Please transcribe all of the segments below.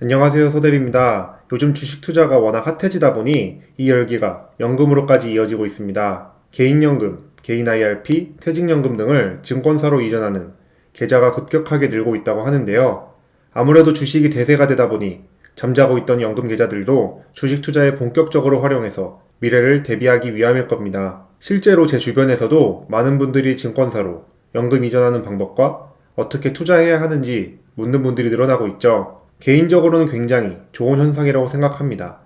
안녕하세요, 서대리입니다. 요즘 주식 투자가 워낙 핫해지다 보니 이 열기가 연금으로까지 이어지고 있습니다. 개인연금, 개인 IRP, 퇴직연금 등을 증권사로 이전하는 계좌가 급격하게 늘고 있다고 하는데요. 아무래도 주식이 대세가 되다 보니 잠자고 있던 연금 계좌들도 주식 투자에 본격적으로 활용해서 미래를 대비하기 위함일 겁니다. 실제로 제 주변에서도 많은 분들이 증권사로 연금 이전하는 방법과 어떻게 투자해야 하는지 묻는 분들이 늘어나고 있죠. 개인적으로는 굉장히 좋은 현상이라고 생각합니다.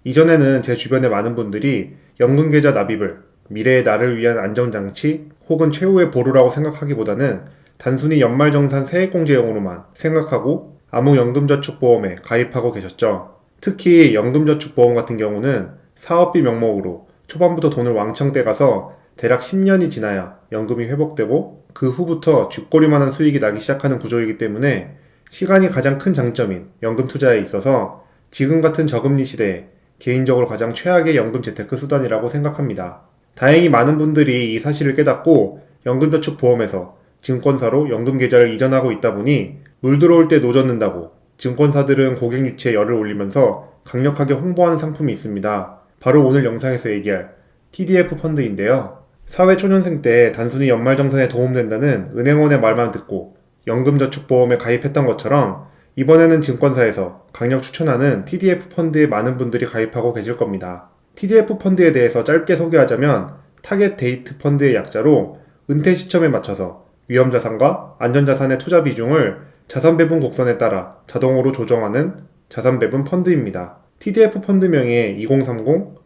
이전에는 제 주변의 많은 분들이 연금계좌 납입을 미래의 나를 위한 안전장치 혹은 최후의 보루라고 생각하기보다는 단순히 연말정산 세액공제용으로만 생각하고 아무 연금저축보험에 가입하고 계셨죠. 특히 연금저축보험 같은 경우는 사업비 명목으로 초반부터 돈을 왕창 떼가서 대략 10년이 지나야 연금이 회복되고 그 후부터 쥐꼬리만한 수익이 나기 시작하는 구조이기 때문에 시간이 가장 큰 장점인 연금 투자에 있어서 지금 같은 저금리 시대에 개인적으로 가장 최악의 연금 재테크 수단이라고 생각합니다. 다행히 많은 분들이 이 사실을 깨닫고 연금저축보험에서 증권사로 연금계좌를 이전하고 있다 보니 물 들어올 때 노젓는다고 증권사들은 고객 유치에 열을 올리면서 강력하게 홍보하는 상품이 있습니다. 바로 오늘 영상에서 얘기할 TDF 펀드인데요. 사회초년생 때 단순히 연말정산에 도움된다는 은행원의 말만 듣고 연금저축보험에 가입했던 것처럼 이번에는 증권사에서 강력 추천하는 TDF 펀드에 많은 분들이 가입하고 계실 겁니다. TDF 펀드에 대해서 짧게 소개하자면 타겟 데이트 펀드의 약자로 은퇴 시점에 맞춰서 위험자산과 안전자산의 투자 비중을 자산배분 곡선에 따라 자동으로 조정하는 자산배분 펀드입니다. TDF 펀드명에 2030,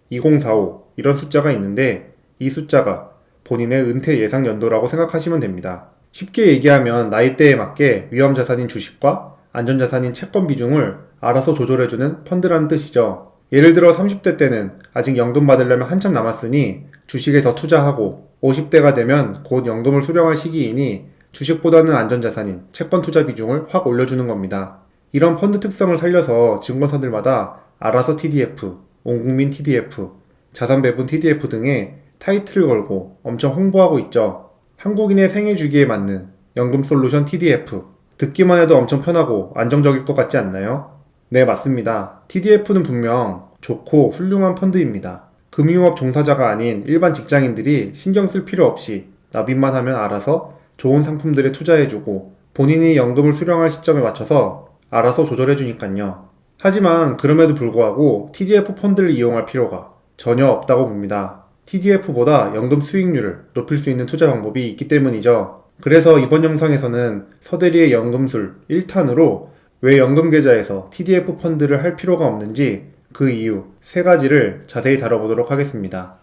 2045 이런 숫자가 있는데 이 숫자가 본인의 은퇴 예상 연도라고 생각하시면 됩니다. 쉽게 얘기하면 나이대에 맞게 위험자산인 주식과 안전자산인 채권 비중을 알아서 조절해주는 펀드라는 뜻이죠. 예를 들어 30대 때는 아직 연금 받으려면 한참 남았으니 주식에 더 투자하고 50대가 되면 곧 연금을 수령할 시기이니 주식보다는 안전자산인 채권 투자 비중을 확 올려주는 겁니다. 이런 펀드 특성을 살려서 증권사들마다 알아서 TDF, 온국민 TDF, 자산배분 TDF 등의 타이틀을 걸고 엄청 홍보하고 있죠. 한국인의 생애 주기에 맞는 연금 솔루션 TDF. 듣기만 해도 엄청 편하고 안정적일 것 같지 않나요? 네, 맞습니다. TDF는 분명 좋고 훌륭한 펀드입니다. 금융업 종사자가 아닌 일반 직장인들이 신경 쓸 필요 없이 납입만 하면 알아서 좋은 상품들에 투자해주고 본인이 연금을 수령할 시점에 맞춰서 알아서 조절해주니깐요. 하지만 그럼에도 불구하고 TDF 펀드를 이용할 필요가 전혀 없다고 봅니다. TDF보다 연금 수익률을 높일 수 있는 투자 방법이 있기 때문이죠. 그래서 이번 영상에서는 서대리의 연금술 1탄으로 왜 연금계좌에서 TDF 펀드를 할 필요가 없는지 그 이유 3가지를 자세히 다뤄보도록 하겠습니다.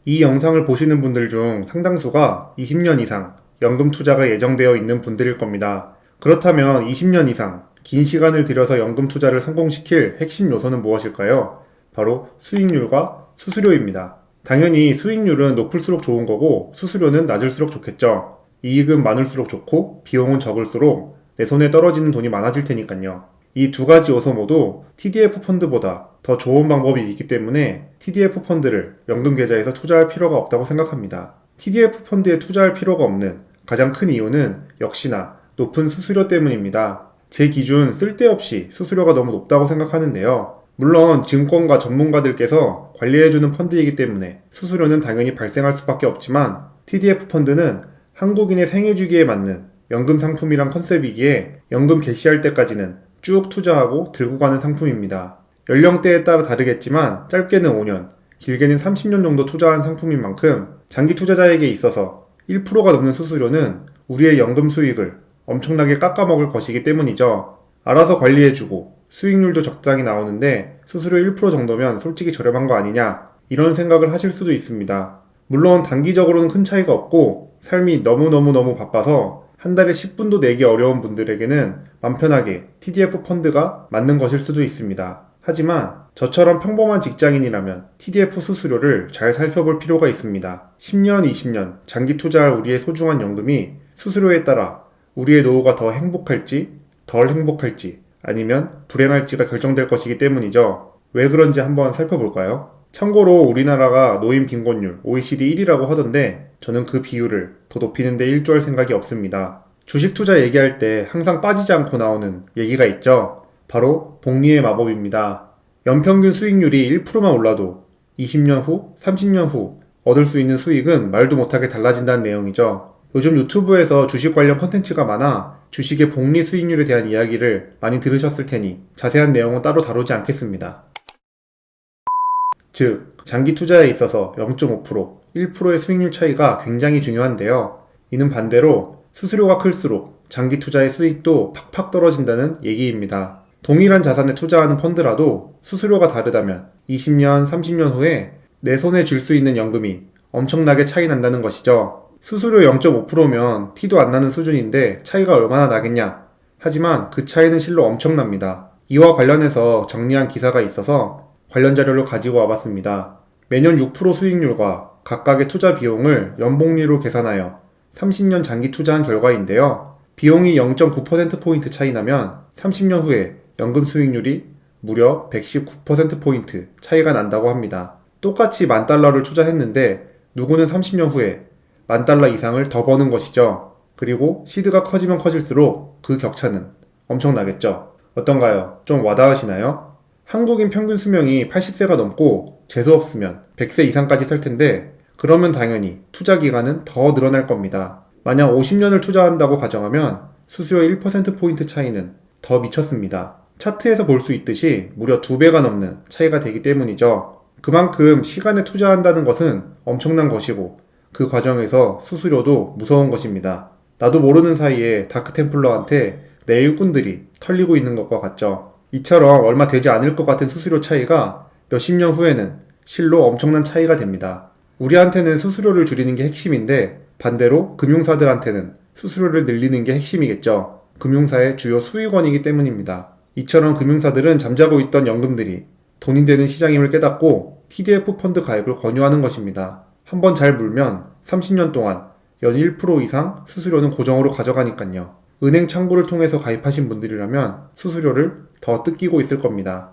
이 영상을 보시는 분들 중 상당수가 20년 이상 연금 투자가 예정되어 있는 분들일 겁니다. 그렇다면 20년 이상 긴 시간을 들여서 연금 투자를 성공시킬 핵심 요소는 무엇일까요? 바로 수익률과 수수료입니다. 당연히 수익률은 높을수록 좋은 거고 수수료는 낮을수록 좋겠죠. 이익은 많을수록 좋고 비용은 적을수록 내 손에 떨어지는 돈이 많아질 테니까요. 이 2가지 요소 모두 TDF 펀드보다 더 좋은 방법이 있기 때문에 TDF 펀드를 연금 계좌에서 투자할 필요가 없다고 생각합니다. TDF 펀드에 투자할 필요가 없는 가장 큰 이유는 역시나 높은 수수료 때문입니다. 제 기준 쓸데없이 수수료가 너무 높다고 생각하는데요. 물론 증권가 전문가들께서 관리해주는 펀드이기 때문에 수수료는 당연히 발생할 수밖에 없지만 TDF 펀드는 한국인의 생애 주기에 맞는 연금 상품이란 컨셉이기에 연금 개시할 때까지는 쭉 투자하고 들고 가는 상품입니다. 연령대에 따라 다르겠지만 짧게는 5년, 길게는 30년 정도 투자한 상품인 만큼 장기 투자자에게 있어서 1%가 넘는 수수료는 우리의 연금 수익을 엄청나게 깎아먹을 것이기 때문이죠. 알아서 관리해주고 수익률도 적당히 나오는데 수수료 1% 정도면 솔직히 저렴한 거 아니냐 이런 생각을 하실 수도 있습니다. 물론 단기적으로는 큰 차이가 없고 삶이 너무너무 바빠서 한 달에 10분도 내기 어려운 분들에게는 맘 편하게 TDF 펀드가 맞는 것일 수도 있습니다. 하지만 저처럼 평범한 직장인이라면 TDF 수수료를 잘 살펴볼 필요가 있습니다. 10년, 20년 장기 투자할 우리의 소중한 연금이 수수료에 따라 우리의 노후가 더 행복할지 덜 행복할지 아니면 불행할지가 결정될 것이기 때문이죠. 왜 그런지 한번 살펴볼까요? 참고로 우리나라가 노인 빈곤율 OECD 1위라고 하던데 저는 그 비율을 더 높이는 데 일조할 생각이 없습니다. 주식 투자 얘기할 때 항상 빠지지 않고 나오는 얘기가 있죠. 바로 복리의 마법입니다. 연평균 수익률이 1%만 올라도 20년 후, 30년 후 얻을 수 있는 수익은 말도 못하게 달라진다는 내용이죠. 요즘 유튜브에서 주식 관련 콘텐츠가 많아 주식의 복리 수익률에 대한 이야기를 많이 들으셨을 테니 자세한 내용은 따로 다루지 않겠습니다. 즉, 장기 투자에 있어서 0.5%, 1%의 수익률 차이가 굉장히 중요한데요. 이는 반대로 수수료가 클수록 장기 투자의 수익도 팍팍 떨어진다는 얘기입니다. 동일한 자산에 투자하는 펀드라도 수수료가 다르다면 20년, 30년 후에 내 손에 줄 수 있는 연금이 엄청나게 차이 난다는 것이죠. 수수료 0.5%면 티도 안 나는 수준인데 차이가 얼마나 나겠냐? 하지만 그 차이는 실로 엄청납니다. 이와 관련해서 정리한 기사가 있어서 관련 자료를 가지고 와봤습니다. 매년 6% 수익률과 각각의 투자 비용을 연복리로 계산하여 30년 장기 투자한 결과인데요. 비용이 0.9%포인트 차이 나면 30년 후에 연금 수익률이 무려 119%포인트 차이가 난다고 합니다. 똑같이 $10,000를 투자했는데 누구는 30년 후에 $10,000 이상을 더 버는 것이죠. 그리고 시드가 커지면 커질수록 그 격차는 엄청나겠죠. 어떤가요? 좀 와닿으시나요? 한국인 평균 수명이 80세가 넘고 재수없으면 100세 이상까지 살 텐데 그러면 당연히 투자 기간은 더 늘어날 겁니다. 만약 50년을 투자한다고 가정하면 수수료 1%포인트 차이는 더 미쳤습니다. 차트에서 볼 수 있듯이 무려 2배가 넘는 차이가 되기 때문이죠. 그만큼 시간에 투자한다는 것은 엄청난 것이고 그 과정에서 수수료도 무서운 것입니다. 나도 모르는 사이에 다크템플러한테 내 일꾼들이 털리고 있는 것과 같죠. 이처럼 얼마 되지 않을 것 같은 수수료 차이가 몇십 년 후에는 실로 엄청난 차이가 됩니다. 우리한테는 수수료를 줄이는 게 핵심인데 반대로 금융사들한테는 수수료를 늘리는 게 핵심이겠죠. 금융사의 주요 수익원이기 때문입니다. 이처럼 금융사들은 잠자고 있던 연금들이 돈이 되는 시장임을 깨닫고 TDF 펀드 가입을 권유하는 것입니다. 한번 잘 물면 30년 동안 연 1% 이상 수수료는 고정으로 가져가니까요. 은행 창구를 통해서 가입하신 분들이라면 수수료를 더 뜯기고 있을 겁니다.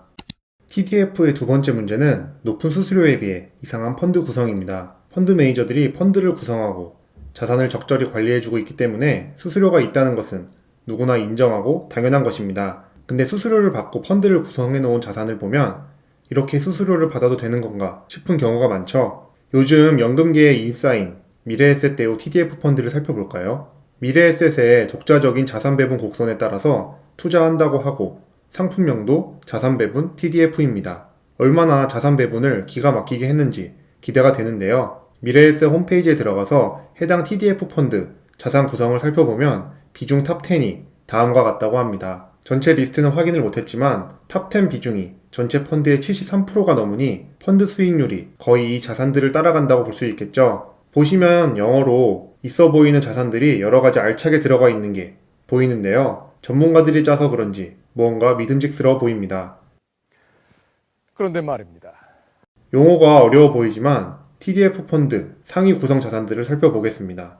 TDF의 두 번째 문제는 높은 수수료에 비해 이상한 펀드 구성입니다. 펀드 매니저들이 펀드를 구성하고 자산을 적절히 관리해주고 있기 때문에 수수료가 있다는 것은 누구나 인정하고 당연한 것입니다. 근데 수수료를 받고 펀드를 구성해놓은 자산을 보면 이렇게 수수료를 받아도 되는 건가 싶은 경우가 많죠. 요즘 연금계의 인싸인 미래에셋 대우 TDF 펀드를 살펴볼까요? 미래에셋의 독자적인 자산 배분 곡선에 따라서 투자한다고 하고 상품명도 자산 배분 TDF입니다. 얼마나 자산 배분을 기가 막히게 했는지 기대가 되는데요. 미래에셋 홈페이지에 들어가서 해당 TDF 펀드 자산 구성을 살펴보면 비중 탑10이 다음과 같다고 합니다. 전체 리스트는 확인을 못했지만 탑10 비중이 전체 펀드의 73%가 넘으니 펀드 수익률이 거의 이 자산들을 따라간다고 볼 수 있겠죠. 보시면 영어로 있어 보이는 자산들이 여러가지 알차게 들어가 있는 게 보이는데요. 전문가들이 짜서 그런지 무언가 믿음직스러워 보입니다. 그런데 말입니다. 용어가 어려워 보이지만 TDF 펀드 상위 구성 자산들을 살펴보겠습니다.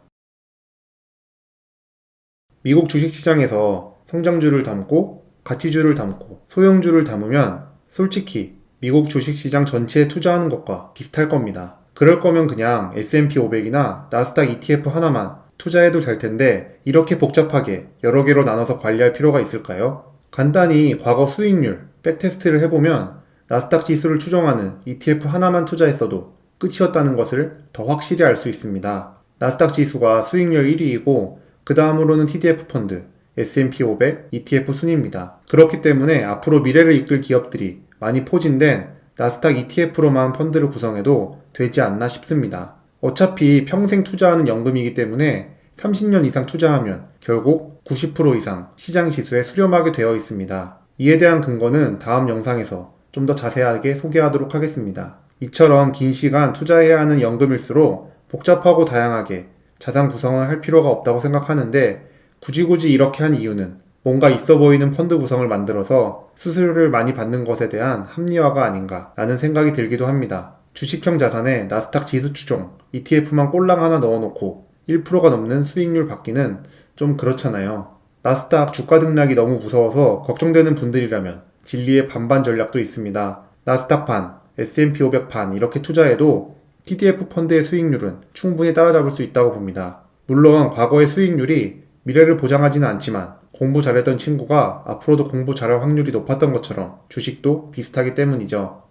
미국 주식시장에서 성장주를 담고 가치주를 담고 소형주를 담으면 솔직히 미국 주식시장 전체에 투자하는 것과 비슷할 겁니다. 그럴 거면 그냥 S&P 500이나 나스닥 ETF 하나만 투자해도 될 텐데 이렇게 복잡하게 여러 개로 나눠서 관리할 필요가 있을까요? 간단히 과거 수익률, 백테스트를 해보면 나스닥 지수를 추정하는 ETF 하나만 투자했어도 끝이었다는 것을 더 확실히 알 수 있습니다. 나스닥 지수가 수익률 1위이고 그 다음으로는 TDF 펀드, S&P 500, ETF 순입니다. 그렇기 때문에 앞으로 미래를 이끌 기업들이 많이 포진된 나스닥 ETF로만 펀드를 구성해도 되지 않나 싶습니다. 어차피 평생 투자하는 연금이기 때문에 30년 이상 투자하면 결국 90% 이상 시장 지수에 수렴하게 되어 있습니다. 이에 대한 근거는 다음 영상에서 좀 더 자세하게 소개하도록 하겠습니다. 이처럼 긴 시간 투자해야 하는 연금일수록 복잡하고 다양하게 자산 구성을 할 필요가 없다고 생각하는데 굳이 이렇게 한 이유는 뭔가 있어 보이는 펀드 구성을 만들어서 수수료를 많이 받는 것에 대한 합리화가 아닌가 라는 생각이 들기도 합니다. 주식형 자산에 나스닥 지수 추종, ETF만 꼴랑 하나 넣어놓고 1%가 넘는 수익률 받기는 좀 그렇잖아요. 나스닥 주가 등락이 너무 무서워서 걱정되는 분들이라면 진리의 반반 전략도 있습니다. 나스닥 반, S&P 500 반 이렇게 투자해도 TDF 펀드의 수익률은 충분히 따라잡을 수 있다고 봅니다. 물론 과거의 수익률이 미래를 보장하지는 않지만 공부 잘했던 친구가 앞으로도 공부 잘할 확률이 높았던 것처럼 주식도 비슷하기 때문이죠.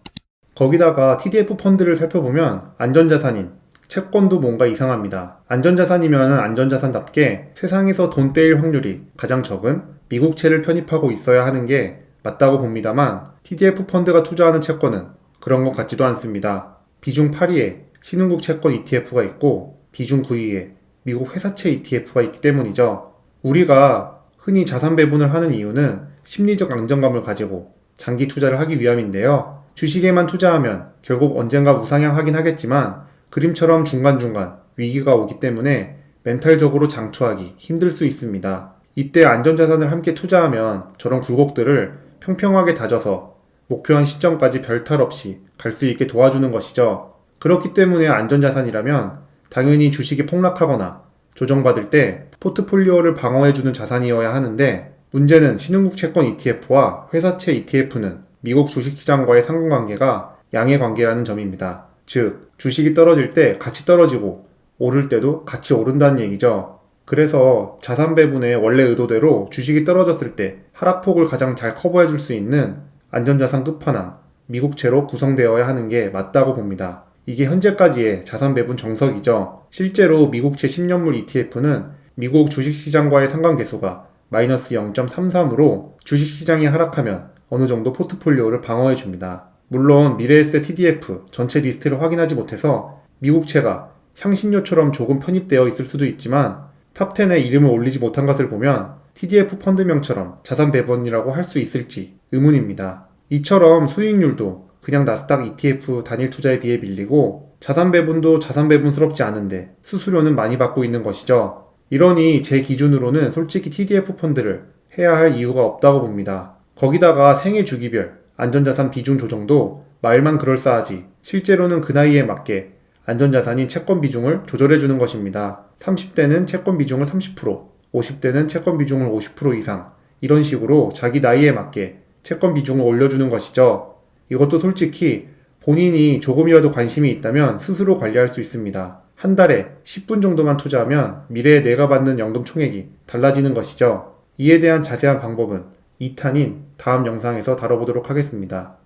거기다가 TDF 펀드를 살펴보면 안전자산인 채권도 뭔가 이상합니다. 안전자산이면 안전자산답게 세상에서 돈 떼일 확률이 가장 적은 미국채를 편입하고 있어야 하는 게 맞다고 봅니다만 TDF 펀드가 투자하는 채권은 그런 것 같지도 않습니다. 비중 8위에 신흥국 채권 ETF가 있고 비중 9위에 미국 회사채 ETF가 있기 때문이죠. 우리가 흔히 자산 배분을 하는 이유는 심리적 안정감을 가지고 장기 투자를 하기 위함인데요. 주식에만 투자하면 결국 언젠가 우상향하긴 하겠지만 그림처럼 중간중간 위기가 오기 때문에 멘탈적으로 장투하기 힘들 수 있습니다. 이때 안전자산을 함께 투자하면 저런 굴곡들을 평평하게 다져서 목표한 시점까지 별탈 없이 갈 수 있게 도와주는 것이죠. 그렇기 때문에 안전자산이라면 당연히 주식이 폭락하거나 조정받을 때 포트폴리오를 방어해주는 자산이어야 하는데 문제는 신흥국 채권 ETF와 회사채 ETF는 미국 주식시장과의 상관관계가 양의 관계라는 점입니다. 즉, 주식이 떨어질 때 같이 떨어지고 오를 때도 같이 오른다는 얘기죠. 그래서 자산 배분의 원래 의도대로 주식이 떨어졌을 때 하락폭을 가장 잘 커버해줄 수 있는 안전자산 끝판왕, 미국채로 구성되어야 하는 게 맞다고 봅니다. 이게 현재까지의 자산 배분 정석이죠. 실제로 미국채 10년물 ETF는 미국 주식시장과의 상관계수가 마이너스 0.33으로 주식시장이 하락하면 어느 정도 포트폴리오를 방어해줍니다. 물론 미래에셋 TDF 전체 리스트를 확인하지 못해서 미국채가 향신료처럼 조금 편입되어 있을 수도 있지만 탑10에 이름을 올리지 못한 것을 보면 TDF 펀드명처럼 자산 배분이라고 할 수 있을지 의문입니다. 이처럼 수익률도 그냥 나스닥 ETF 단일 투자에 비해 밀리고 자산 배분도 자산 배분스럽지 않은데 수수료는 많이 받고 있는 것이죠. 이러니 제 기준으로는 솔직히 TDF 펀드를 해야 할 이유가 없다고 봅니다. 거기다가 생애 주기별 안전자산 비중 조정도 말만 그럴싸하지 실제로는 그 나이에 맞게 안전자산인 채권 비중을 조절해주는 것입니다. 30대는 채권 비중을 30%, 50대는 채권 비중을 50% 이상 이런 식으로 자기 나이에 맞게 채권 비중을 올려주는 것이죠. 이것도 솔직히 본인이 조금이라도 관심이 있다면 스스로 관리할 수 있습니다. 한 달에 10분 정도만 투자하면 미래에 내가 받는 연금 총액이 달라지는 것이죠. 이에 대한 자세한 방법은 2탄인 다음 영상에서 다뤄보도록 하겠습니다.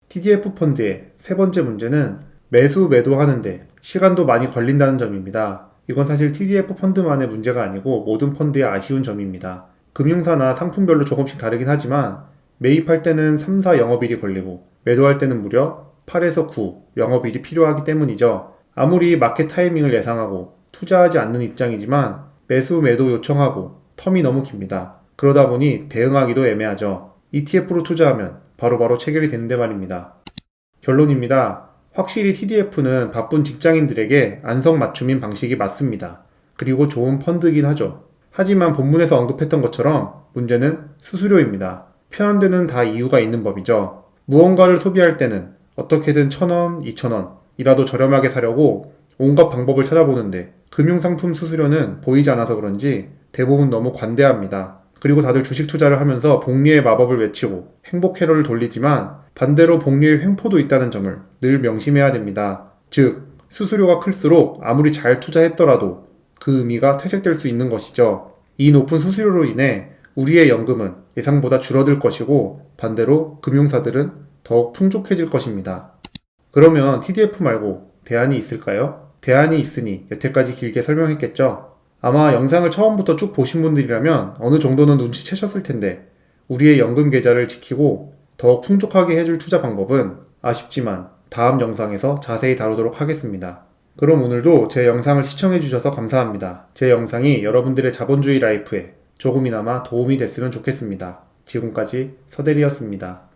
TDF 펀드의 세 번째 문제는 매수 매도하는데 시간도 많이 걸린다는 점입니다. 이건 사실 TDF 펀드만의 문제가 아니고 모든 펀드의 아쉬운 점입니다. 금융사나 상품별로 조금씩 다르긴 하지만 매입할 때는 3, 4 영업일이 걸리고 매도할 때는 무려 8에서 9 영업일이 필요하기 때문이죠. 아무리 마켓 타이밍을 예상하고 투자하지 않는 입장이지만 매수 매도 요청하고 텀이 너무 깁니다. 그러다 보니 대응하기도 애매하죠. ETF로 투자하면 바로바로 체결이 되는데 말입니다. 결론입니다. 확실히 TDF는 바쁜 직장인들에게 안성맞춤인 방식이 맞습니다. 그리고 좋은 펀드이긴 하죠. 하지만 본문에서 언급했던 것처럼 문제는 수수료입니다. 편한 데는 다 이유가 있는 법이죠. 무언가를 소비할 때는 어떻게든 1,000원, 2,000원 이라도 저렴하게 사려고 온갖 방법을 찾아보는데 금융상품 수수료는 보이지 않아서 그런지 대부분 너무 관대합니다. 그리고 다들 주식 투자를 하면서 복리의 마법을 외치고 행복 회로를 돌리지만 반대로 복리의 횡포도 있다는 점을 늘 명심해야 됩니다. 즉, 수수료가 클수록 아무리 잘 투자했더라도 그 의미가 퇴색될 수 있는 것이죠. 이 높은 수수료로 인해 우리의 연금은 예상보다 줄어들 것이고 반대로 금융사들은 더욱 풍족해질 것입니다. 그러면 TDF 말고 대안이 있을까요? 대안이 있으니 여태까지 길게 설명했겠죠? 아마 영상을 처음부터 쭉 보신 분들이라면 어느 정도는 눈치채셨을 텐데 우리의 연금 계좌를 지키고 더욱 풍족하게 해줄 투자 방법은 아쉽지만 다음 영상에서 자세히 다루도록 하겠습니다. 그럼 오늘도 제 영상을 시청해주셔서 감사합니다. 제 영상이 여러분들의 자본주의 라이프에 조금이나마 도움이 됐으면 좋겠습니다. 지금까지 서대리였습니다.